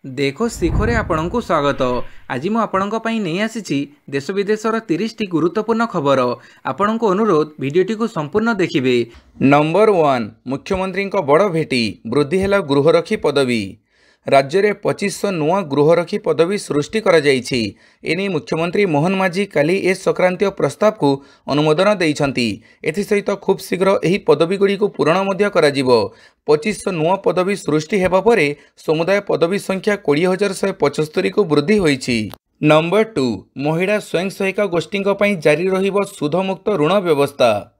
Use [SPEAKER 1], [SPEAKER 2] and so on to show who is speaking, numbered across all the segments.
[SPEAKER 1] देखो शिखरे आपण को स्वागत। आज मु आपण नहीं आसी देश विदेशर 30 टी गुरुत्वपूर्ण खबर। आपण को अनुरोध भिडटी को संपूर्ण देखिए। नंबर 1 मुख्यमंत्री बड़ भेटी वृद्धि है गृहरक्षी पदवी। राज्य में 2500 नुआ गृहरक्षी पदवी सृष्टि करा जाइछि। एने मुख्यमंत्री मोहन माझी काली ए संक्रांतीय प्रस्ताव को अनुमोदन देइछंती। एथिसहित खूब शीघ्र एही पदवी गुड़ी को पूरण मध्य करा जिवो। 2500 नुआ पदवी सृष्टि हेबा परे समुदाय पदवी संख्या 20175 को वृद्धि होइछि। नंबर 2 महिला स्वयं सहायिका गोष्ठी जारी रहिबो सुधमुक्त ऋण व्यवस्था।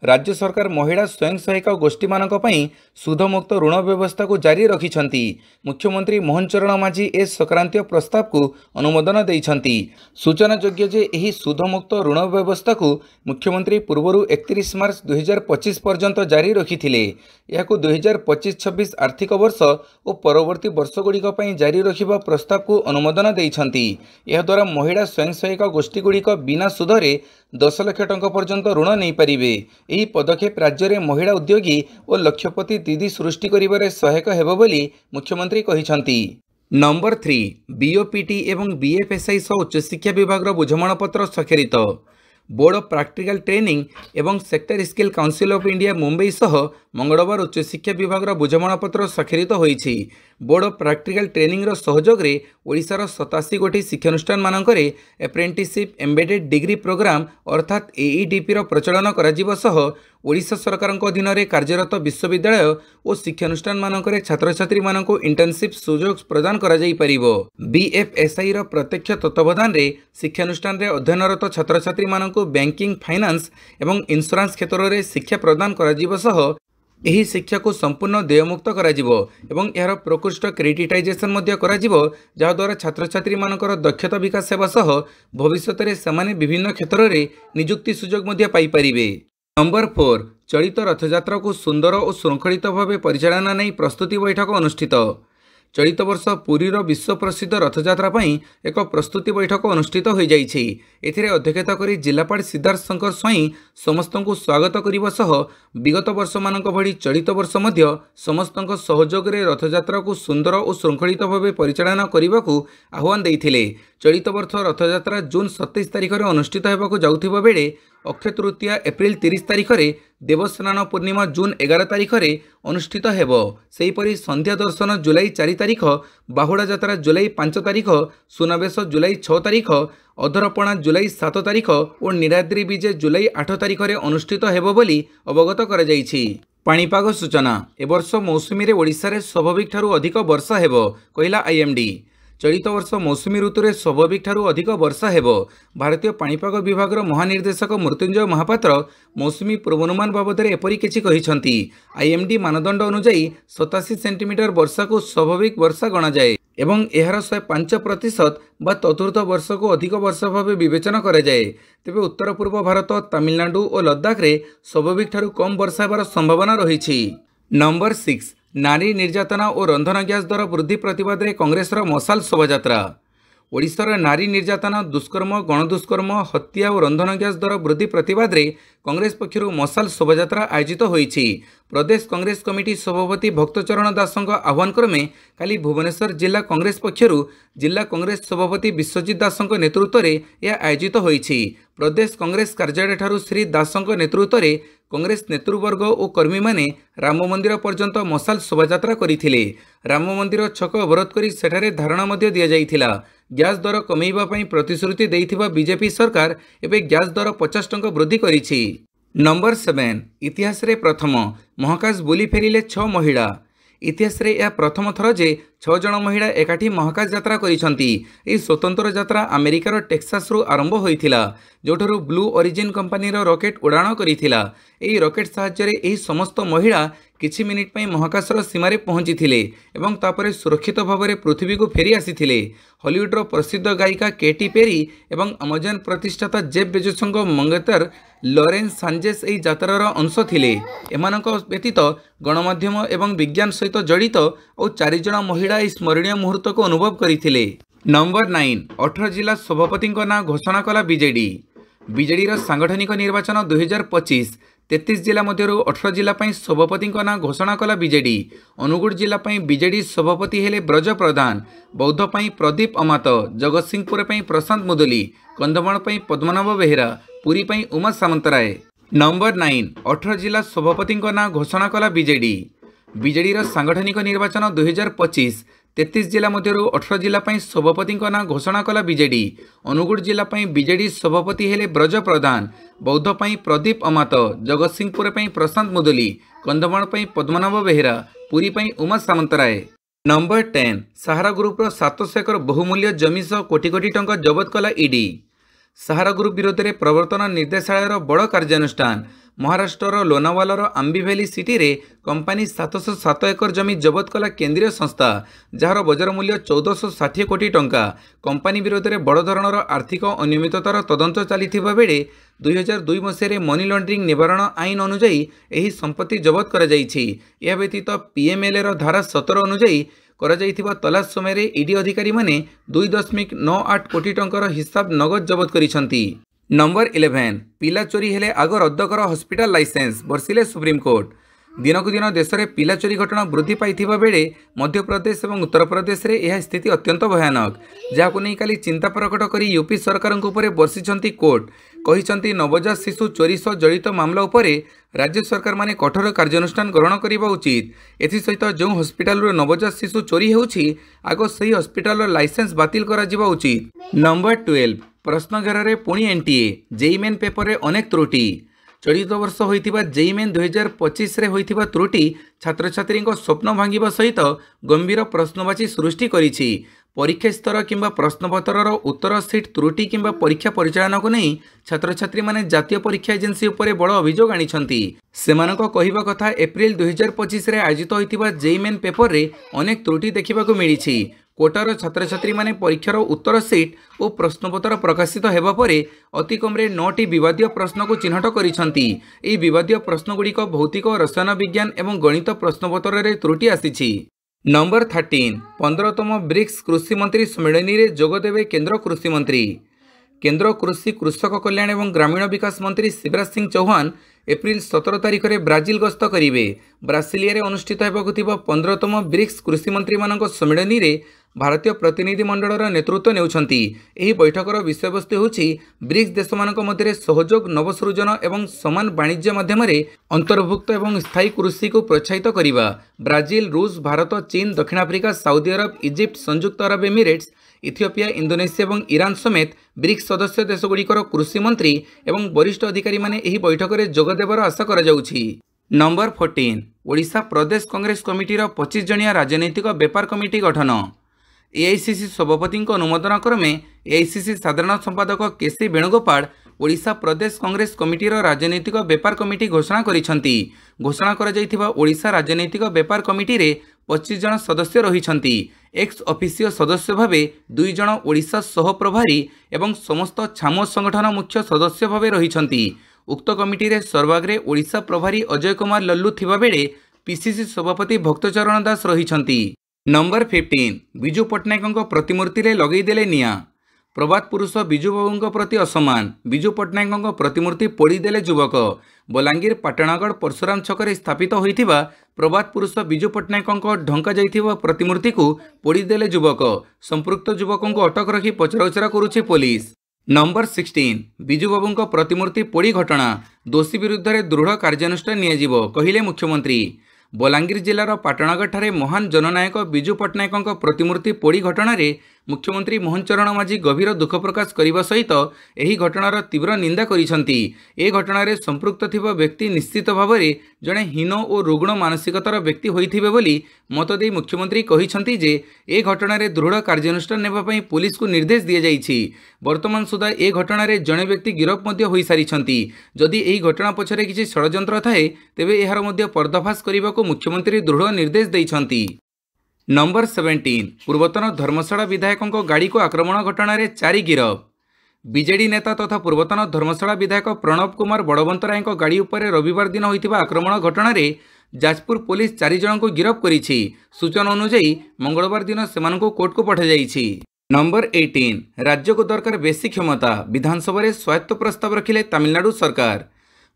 [SPEAKER 1] राज्य सरकार महिला स्वयं सहायिका गोष्ठी मानक पई सुधमुक्त ऋण व्यवस्था को जारी रखिछंती। मुख्यमंत्री मोहन चरण माझी ए संक्रांतीय प्रस्ताव को अनुमोदन देइछंती। सूचना योग्य जे एही सुधमुक्त ऋण व्यवस्था को मुख्यमंत्री पूर्वरु 31 मार्च 2025 पर्यंत जारी रखिथिले। याकु 2025-26 आर्थिक वर्ष और परवर्ती वर्षगुड़िक पई जारी रखिबा प्रस्ताव को अनुमोदन देइछंती। यह द्वारा महिला स्वयं सहायिका गोष्ठी गुड़िक बिना सुधरे 10 लाख टंका पर्यंत ऋण नहीं पारिबे। यही पदक्षेप राज्य में महिला उद्योगी और लक्षपति दीदी सृष्टि करिबारे सहायक हेबो बोली मुख्यमंत्री कहिछंती। नंबर 3 बीओपीटी एवं बीएफएसआई सह उच्च शिक्षा विभाग बुझामणापत्र स्वाक्षरित। बोर्ड ऑफ प्रैक्टिकल ट्रेनिंग एवं sector skill council of India Mumbai सह मंगलवार उच्च शिक्षा विभाग बुझामणापत्र स्वाक्षरित होइछि। बोर्ड ऑफ प्रैक्टिकल ट्रेनिंग सहयोग रे ओडिशार 87 गोटी शिक्षानुष्ठान मानकरे एप्रेंटिसशिप एम्बेडेड डिग्री प्रोग्राम अर्थात एईडीपी प्रचलन करा सह ओडिशा सरकार अधीन में कार्यरत विश्वविद्यालय और शिक्षानुष्ठान मानकरे छात्र छात्री मानक इंटर्नशिप सुजोग प्रदान करा जाई परिबो। बीएफएसआई प्रत्यक्ष तत्वावधान रे शिक्षानुष्ठान रे अध्ययनरत छात्र छात्री मानक बैंकिंग फाइनान्स एवं इंश्योरेंस क्षेत्र में शिक्षा प्रदान करा सह एही शिक्षा को संपूर्ण देयमुक्त करा जिवो एवं यार प्रकृष्ट क्रेडिटाइजेशन मध्य करा जिवो, जहा द्वारा छात्र छात्री मानकर दक्षता विकास सेवा सह भविष्य में सेमाने विभिन्न क्षेत्र में नियुक्ति सुजोग मध्य पाई परिबे। नंबर 4 चलित रथयात्रा को सुंदर और श्रृंखलित भाव परिचालना नहीं प्रस्तुति बैठक अनुष्ठित। चलित वर्ष पुरीर विश्व प्रसिद्ध रथयात्रा पई एक प्रस्तुति बैठक अनुष्ठित हो जाइछि। एथिरे अध्यक्षता करी जिलापाल सिद्धार्थ शंकर स्वाई समस्त को स्वागत करिबा सह विगत वर्ष मानक भली चलित वर्ष मध्य समस्त सहयोग रे रथयात्रा को सुंदर और श्रृंखलित भाव परिचालना करने को आह्वान देइथिले। चलित वर्ष रथयात्रा जून 27 तारिख में अनुष्ठित होगा जाउथिबा बेले अक्षय तृतीया एप्रिल 30 तारिख में, देवस्नान पूर्णिमा जून 11 तारिख में अनुष्ठित हेबो। सेहीपरि संध्या दर्शन जुलाई 4 तारिख, बाहुड़ा यात्रा जुलाई 5 तारिख, सुनावेश जुलाई 6 तारिख, अधरपणा जुलाई 7 तारिख और नीलाद्री विजे जुलाई 8 तारिख में अनुष्ठित हेबो बोली अवगत करा जाइछि। पाणीपाग सूचना ए वर्ष मौसुमी रे ओडिशा रे स्वाभाविक ठारू अधिक वर्षा हेबो कहिला आईएमडी। चलित वर्ष मौसुमी ऋतु में स्वाभाविक ठारू अधिक वर्षा हेबो। भारतीय पाणीपाग विभाग महानिर्देशक मृत्युंजय महापात्र मौसुमी पूर्वानुमान बाबद एपरी किछि कहिसंती। आईएमडी मानदंड अनुसार 87 सेंटीमीटर वर्षा को स्वाभाविक वर्षा गणा जाए एवं एहार 105% बा चतुर्थ वर्ष को अधिक वर्षा भाव विवेचना करा जाए। तेबे उत्तर पूर्व भारत, तमिलनाडु और लद्दाख रे स्वाभाविक ठारू कम वर्षा हेबार संभावना रहिछि। नंबर 6 नारी निर्यातना और रंधन गैस दर वृद्धि प्रतिवाद रे कांग्रेस मशाल शोभायात्रा। ओडिशार नारी निर्यातना, दुष्कर्म, गणदुष्कर्म, हत्या और रंधन गैस दर वृद्धि प्रतिवाद रे कांग्रेस पक्षरु मशाल शोभायात्रा आयोजित होईछि। प्रदेश कांग्रेस कमिटी सभापति भक्तचरण दासଙ୍କ आह्वान क्रमे काली भुवनेश्वर जिला कांग्रेस पक्षरु जिला कांग्रेस सभापति विश्वजित दासଙ୍କ नेतृत्व में यह आयोजित होईछि। प्रदेश कांग्रेस कार्यालय ठारू श्री दासଙ୍କ नेतृत्व में कांग्रेस नेतृवर्ग और कर्मी माने राम मंदिर पर्यंत मशाल शोभायात्रा करथिले। राम मंदिर छक अवरोध करी सेठारे धारणा मध्य दिया जाइथिला। गैस दर कमेइबा पई प्रतिश्रुति देइथिबा बीजेपी सरकार एबे गैस दर 50 टंका वृद्धि करिछि। नंबर 7 इतिहास रे प्रथम महाकाश बुली फेरिले 6 महिला। इतिहास रे यह प्रथम थर जे 6 जन महिला एकाठी महाकाश यात्रा करिसंती। एही स्वतंत्र यात्रा अमेरिकार टेक्सास रु आरंभ होइथिला, जोठरू ब्लू ओरिजिन कंपनी रॉकेट उड़ाण करिथिला। एही रॉकेट साहाय्य रे एही समस्त महिला किछि मिनिट पई महाकाशर सीमारे पहुंची थिले एवं तापरे सुरक्षित भाव में पृथ्वी को फेरी आसीथिले। हॉलीवुडर प्रसिद्ध गायिका केटी पेरी एवं अमेजन प्रतिष्ठाता जेफ बेजोसଙ୍କ मंगेतर लॉरेंस सांजेस एही यात्रार अंश थिले। एमानक व्यतीत गणमाध्यम एवं विज्ञान सहित जड़ित और 4 जन महिला एही स्मरणीय मुहूर्त को अनुभव करथिले। नंबर 9 18 जिला सभापति ना घोषणा कला बीजेडी। बीजेडी सांगठनिक निर्वाचन 2025 33 जिला मध्यरु 18 जिला पई सभापति ना घोषणा कला बीजेडी। अनुगुड़ जिला पई बीजेडी सभापति हेले ब्रज प्रधान, बौद्ध पई प्रदीप अमात, जगतसिंहपुर पई प्रशांत मुदुली, कंधमाल पई पद्मनाभ बेहेरा, पुरी पई उमा सामंतराय। नंबर 9 18 जिला सभापति ना घोषणा कला बीजेडी। बीजेडी सांगठनिक निर्वाचन 2025 33 जिला मध्यरु 18 जिला पई सभापति ना घोषणा कला बीजेडी। अनुगुड़ जिला पई बीजेडी सभापति हेले ब्रज प्रधान, बौद्ध पई प्रदीप अमात, जगतसिंहपुर पई प्रशांत मुदुली, कंधमाल पई पद्मनाभ बेहेरा, पुरी पई उमा सामंतराय। नंबर 10 सहारा ग्रुप 700 एकर बहुमूल्य जमी सह कोटी कोटी टंका जबत कला ईडी। सहारा ग्रुप विरोध में प्रवर्तन निर्देशालय बड़ कार्यानुष्ठान। महाराष्ट्र लोनावालार आंबी भैली सिटी रे कंपनी 707 एकर जमी जबत कला केंद्रीय संस्था, जार बजार मूल्य 1460 कोटी टंका। कंपनी विरोध में बड़ धरणर आर्थिक अनियमिततार तदंत चलता बेले 2002 मसीह मनी लॉन्ड्रिंग निवारण आईन अनुजाई यह संपत्ति जबत कर व्यतीत पीएमएलए धारा 17 अनुजाई तलाश समय ईडी अधिकारी माने 2.98 कोटी टंकार हिसाब नगद जबत करिसंती। नंबर 11 पिला चोरी हेले आग रद्द कर हॉस्पिटल लाइसेंस, बर्षिले सुप्रीमकोर्ट। दिनक दिन देश में पिला चोरी घटना वृद्धि पाई बेले मध्यप्रदेश और उत्तर प्रदेश में यह स्थिति अत्यंत भयानक, जहां नहीं काली चिंता प्रकट कर यूपी सरकार बर्षिंट कोर्ट। कहिसंती नवजात शिशु चोरी सह जड़ित मामला उपरे राज्य सरकार माने कठोर कार्यानुष्ठान ग्रहण करने उचित। एसहित जो हॉस्पिटल नवजात शिशु चोरी होउछि आग सही हॉस्पिटल लाइसेंस बातिल करा जिबा उचित। नंबर 12 प्रश्न घेर पुणी एनटीए जेईई मेन पेपर रे अनेक त्रुटि। चलित वर्ष होइतिबा जेईई मेन 2025 रे होइतिबा त्रुटि छात्र छात्री स्वप्न भांगिबा सहित गंभीर प्रश्नवाची सृष्टि करिछि। परीक्षा स्तर किंबा प्रश्नपत्रर उत्तर सीट त्रुटि किंबा परीक्षा परिचालन को नहीं छात्र छात्री माने जातीय परीक्षा एजेंसी उपरे बड़ अभियोग आनिछंती। सेमानक कहिबा कथा एप्रिल 2025 रे आयोजित होइतिबा जेईई मेन पेपर रे अनेक त्रुटि देखिबाकू मिलिछि। कोटार छात्र छात्री माने परीक्षार उत्तर सीट और प्रश्नपत्र प्रकाशित हेबा परे अति कमरे 9टी विवादीय प्रश्न को चिन्हट करिसंती। एही विवादीय प्रश्नगुड़िक भौतिक रसायन विज्ञान एवं गणित प्रश्नपत्र रे त्रुटि आसीछि। नंबर 13 15तम ब्रिक्स कृषि मंत्री सम्मेलन में जोगदेवे केंद्र कृषि मंत्री। केंद्र कृषि कृषक कल्याण एवं ग्रामीण विकास मंत्री शिवराज सिंह चौहान एप्रिल 17 तारिख में ब्राजिल गस्त करेंगे। ब्रासिलिया रे अनुष्ठित होगाकू 15तम ब्रिक्स कृषि मंत्री मानक सम्मेलन में भारतीय प्रतिनिधि मंडल नेतृत्व नेउछंती। एही बैठकर विषयवस्तु होछि ब्रिक्स देश मानक मध्य सहयोग, नवसृजन एवं समान वाणिज्य माध्यम अंतर्भुक्त एवं स्थायी कृषि को प्रोत्साहित करने। ब्राजिल, रूस, भारत, चीन, दक्षिण आफ्रिका, सऊदी अरब, इजिप्ट, संयुक्त अरब एमिरेट्स, इथियोपिया, इंडोनेशिया और ईरान समेत ब्रिक्स सदस्य देशगुड़िकर कृषि मंत्री एवं वरिष्ठ अधिकारी माने एही बैठक में जोगदेवर आशा करा जाउछि। नंबर 14 ओडिशा प्रदेश कांग्रेस कमिटीर 25 जणिया राजनैतिक व्यापार कमिटी गठन। एआईसीसी सभापति अनुमोदन क्रमे एआईसीसी साधारण संपादक केसी वेणुगोपाल ओडिशा प्रदेश कांग्रेस कमिटीर राजनैतिक व्यापार कमिटी घोषणा करिसंती। घोषणा करा जायथिबा ओडिशा राजनैतिक व्यापार कमिटी रे 25 जन सदस्य रहिसंती। एक्स ऑफिसियो सदस्य भावे 2 जन ओडिशा सह प्रभारी एवं समस्त छामो संगठन मुख्य सदस्य भावे रहिसंती। उक्त कमिटी रे सर्वाग्रे ओडिशा प्रभारी अजय कुमार लल्लू थिबा बेले पीसीसी सभापति भक्तचरण दास रहिसंती। नंबर 15 विजु पट्टनायक प्रतिमूर्ति रे लगेदेले निया। प्रबाद पुरुष विजु बाबू प्रति असमान। विजु पट्टनायक प्रतिमूर्ति पोड़ीदेले युवक। बलांगीर पाटणागढ़ परशुराम छकरे स्थापित होइथिबा प्रबाद पुरुष विजु पट्टनायक ढंका जाइथिबा प्रतिमूर्ति को पोड़ीदेले युवक। संपृक्त युवक को अटक रखी पचराउचरा करुछि पुलिस। नंबर 16 विजु बाबू प्रतिमूर्ति पोड़ी घटना दोषी विरुद्ध में दृढ़ कार्यानुष्ठान नियाजिबो कहिले मुख्यमंत्री। बलांगीर जिलार पाटणागढ़ ठारे महान जननायक विजु पट्टनायक प्रतिमूर्ति पोड़ी घटना रे मुख्यमंत्री मोहन चरण माझी गभीर दुख प्रकाश करने सहित यह घटनार तीव्र निंदा करिसंती। ए घटना रे संपृक्त थिबा व्यक्ति निश्चित भाव में जड़े हीन और रुग्ण मानसिकतार व्यक्ति होइथिबे बोली मत देई मुख्यमंत्री कहिसंती जे ए घटना रे दृढ़ कार्यानुष्ठान नेबा पई पुलिस को निर्देश दिया जाइछि। वर्तमान सुधा ए घटना रे जणे व्यक्ति गिरफ मध्य होई सारिछंती। जदि एही घटना पछरे किछि षडयंत्र थाए तेबे एहार मध्य पर्दाफाश करने को मुख्यमंत्री दृढ़ निर्देश दैछंती। नंबर 17 पूर्वतन धर्मशाला विधायक गाड़ी को आक्रमण घटना रे 4 गिरफ। बीजेडी नेता तथा पूर्वतन धर्मशाला विधायक प्रणव कुमार बड़वंतराय गाड़ी उपर रविवार दिन होइतिबा आक्रमण घटना रे जाजपुर पुलिस 4 जन को गिरफ करिछि। सूचना अनुसार मंगलवार दिन सेमानकु कोर्ट को पठा जाइछि। नंबर 18 राज्य को दरकार बेसी क्षमता विधानसभा रे स्वायत्त प्रस्ताव रखिले तमिलनाडु सरकार।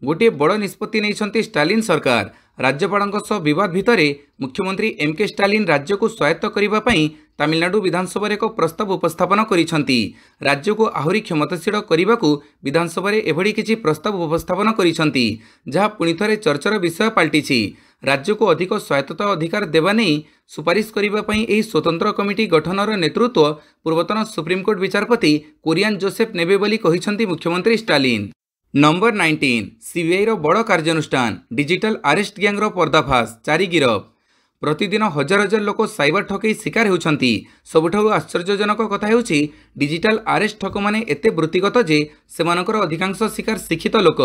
[SPEAKER 1] गोटे बड़ निष्पत्ति नहीं स्टालिन सरकार। राज्यपाल विवाद भितर मुख्यमंत्री एमके स्टालिन राज्य को स्वायत्त करने तमिलनाडु विधानसभा एक प्रस्ताव उपस्थापन करिसेंती। राज्य को आहुरी क्षमताशील करने को विधानसभा एभली किछि प्रस्ताव उपस्थापन करिसेंती जहाँ पुणी थे चर्चार विषय पलटि। राज्य को अधिक स्वायत्तता अधिकार देवा नहीं सुपारिश करने स्वतंत्र कमिटी गठनर नेतृत्व पूर्वतन सुप्रीमकोर्ट विचारपति कुरियान जोसेफ नेबे बोली कहिसेंती मुख्यमंत्री स्टालिन। नंबर 19 सीबीआई रो बड़ कार्यानुष्ठान डिजिटल अरेस्ट गैंग पर्दाफाश 4 गिरफ। प्रतिदिन हजार हजार लोक साइबर ठकई शिकार होती। सबुठारु आश्चर्यजनक कथा होछि डिजिटल अरेस्ट ठक माने एते वृत्तिगत जे सेमानकर अधिकांश शिकार शिक्षित लोक।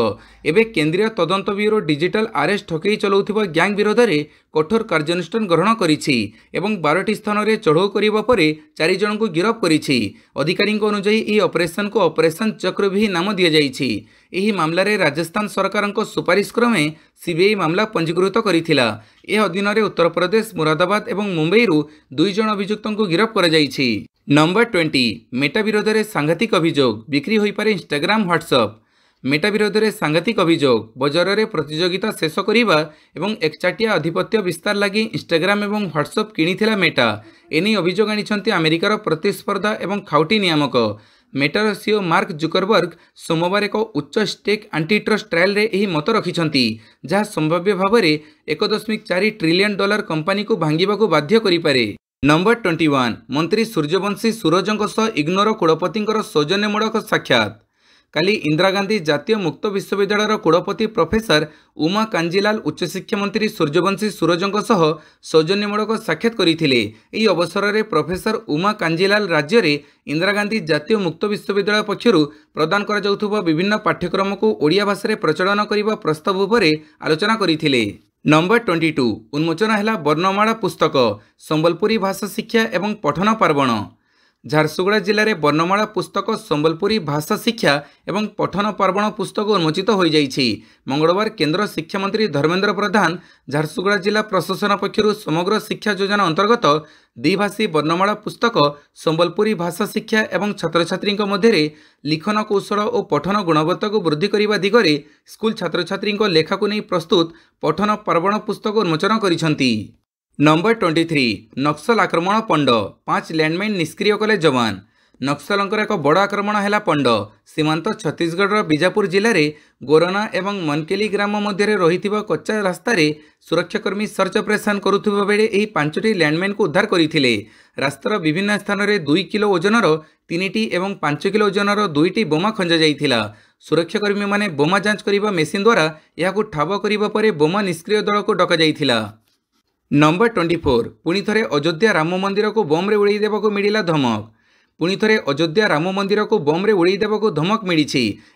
[SPEAKER 1] एबे केंद्रीय तदंत ब्यूरो डिजिटल अरेस्ट ठकई चलाउथिबा गैंग विरोध में कठोर कार्यानुष्ठान ग्रहण करिछि एवं 12टी स्थान में चढ़ाऊ करने पर 4 जन को गिरफ करिछि। अधिकारी अनुसार यह ऑपरेशन को ऑपरेशन चक्रव्यूह नाम दि जाइछि। एही मामलारे राजस्थान सरकार सुपारिश क्रमे सीबीआई मामला पंजीकृत करिथिला। यह अधीन में उत्तर प्रदेश मुरादाबाद और मुंबई 2 जन अभियुक्तों को गिरफ कर जाइछि। नंबर 20 मेटा विरोध में सांघातिक अभियोग बिक्री हो पारे इंस्टाग्राम व्हाट्सएप। मेटा विरोध में सांघातिक अभियोग बजार में प्रतियोगिता शेष करने और एकचाटिया अधिपत्य विस्तार लगी इंस्टाग्राम और व्हाट्सएप किणीथिला मेटा। एने अभियोग आनिछन्ति अमेरिकार प्रतिस्पर्धा और खाउटी नियामक। मेटार सीईओ मार्क जुकरबर्ग सोमवार एक उच्च स्टेक एंटी ट्रस्ट ट्रायल रे एही मत रखिछन्ति जहाँ संभाव्य भाव में 1.4 ट्रिलियन डॉलर कंपनी को भांगिबाकू बाध्य करि पारे। नंबर 21 मंत्री सूर्यवंशी सूरजंक सह इग्नोर कुलपतिंकर सौजन्यमूलक साक्षात। काली इंदिरा गांधी जातीय मुक्त विश्वविद्यालय कुलपति प्रोफेसर उमा कांजीलाल उच्चशिक्षा मंत्री सूर्यवंशी सूरजंक सह सौजन्यमूलक साक्षात करथिले। एही अवसर में प्रोफेसर उमा कांजीलाल राज्य में इंदिरा गांधी जातीय मुक्त विश्वविद्यालय पक्षरु प्रदान करा जाउथुबा विभिन्न पाठ्यक्रम को ओडिया भाषा में प्रचलन करने प्रस्ताव उपरे आलोचना करथिले। नंबर 22 उन्मोचन है वर्णमाला पुस्तक संबलपुरी भाषा शिक्षा एवं पठन पार्वण। झारसुगुड़ा जिले में वर्णमाला पुस्तक संबलपुरी भाषा शिक्षा एवं पठन पार्वण पुस्तक उन्मोचित हो जाइछि। मंगलवार केंद्र शिक्षा मंत्री धर्मेंद्र प्रधान झारसुगुड़ा जिला प्रशासन पक्षरु समग्र शिक्षा योजना अंतर्गत द्विभाषी वर्णमाला पुस्तक संबलपुरी भाषा शिक्षा एवं छात्र छात्री मध्य लिखन कौशल और पठन गुणवत्ता को वृद्धि करने दिगरे स्कूल छात्र छात्री लेखा को नहीं प्रस्तुत पठन पार्वण पुस्तक उन्मोचन करिसेंति। नंबर 23 नक्सल आक्रमण पंड 5 लैंडमाइन निष्क्रिय कले जवान। नक्सलंकर एक बड़ आक्रमण है पंड सीमांत छत्तीसगढ़ बीजापुर जिले में गोरना एवं मनकेली ग्राम मध्य रही कच्चा रास्तार सुरक्षाकर्मी सर्च ऑपरेशन करुवा बेले यह 5टी लैंडमाइन को उद्धार करते। रास्तार विभिन्न स्थान में 2 किलो ओजनर 3टी और 5 किलो ओजनर 2टी बोमा खंजा जाइथिला। सुरक्षाकर्मी माने बोमा जांच करने मेसीन द्वारा यह ठाब करने बोमा निष्क्रिय दल को डक जाइथिला। नंबर 24 पुणी थे अयोध्या राम मंदिर को बम रे उड़ाई देवाको मिला धमक। पुणी थे अयोध्या राम मंदिर को बम रे उड़ाई देवाको धमक मिली।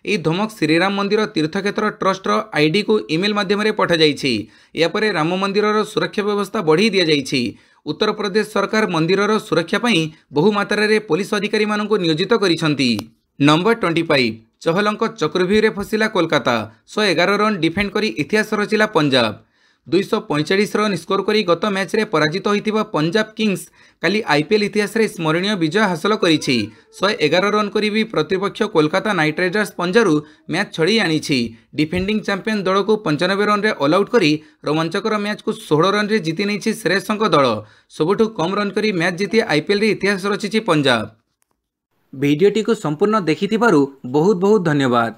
[SPEAKER 1] यह धमक श्रीराम मंदिर तीर्थक्षेत्र ट्रस्टर आईडी को ईमेल माध्यम पठा जाइछि। यापर राम मंदिर सुरक्षा व्यवस्था बढ़ी दि जाइछि। उत्तर प्रदेश सरकार मंदिर सुरक्षा पई बहु मात्रा रे पुलिस अधिकारी मानक नियोजित करिसेंति। नंबर 25 चहलंक चक्रव्यूह रे फसिला कोलकाता 111 रन डिफेंड करी इतिहास रचिला पंजाब। 245 रन स्कोर करी गत मैच रे पराजित होइतिबा पंजाब किंग्स काली आईपीएल इतिहास रे स्मरणीय विजय हासिल करिछि। 111 रन करी भी प्रतिपक्ष कोलकाता नाइट राइडर्स पंजारू मैच छड़ी आनिछि। डिफेंडिंग चैंपियन दल को 95 रन रे ऑल आउट करी रोमांचकर मैच को 16 रन रे जीति नहीं श्रेयसंक दल। सबुठु कम रन करी मैच जीति आईपीएल रे इतिहास रचिछि पंजाब। वीडियोटी को संपूर्ण देखिथिबारु बहुत बहुत धन्यवाद।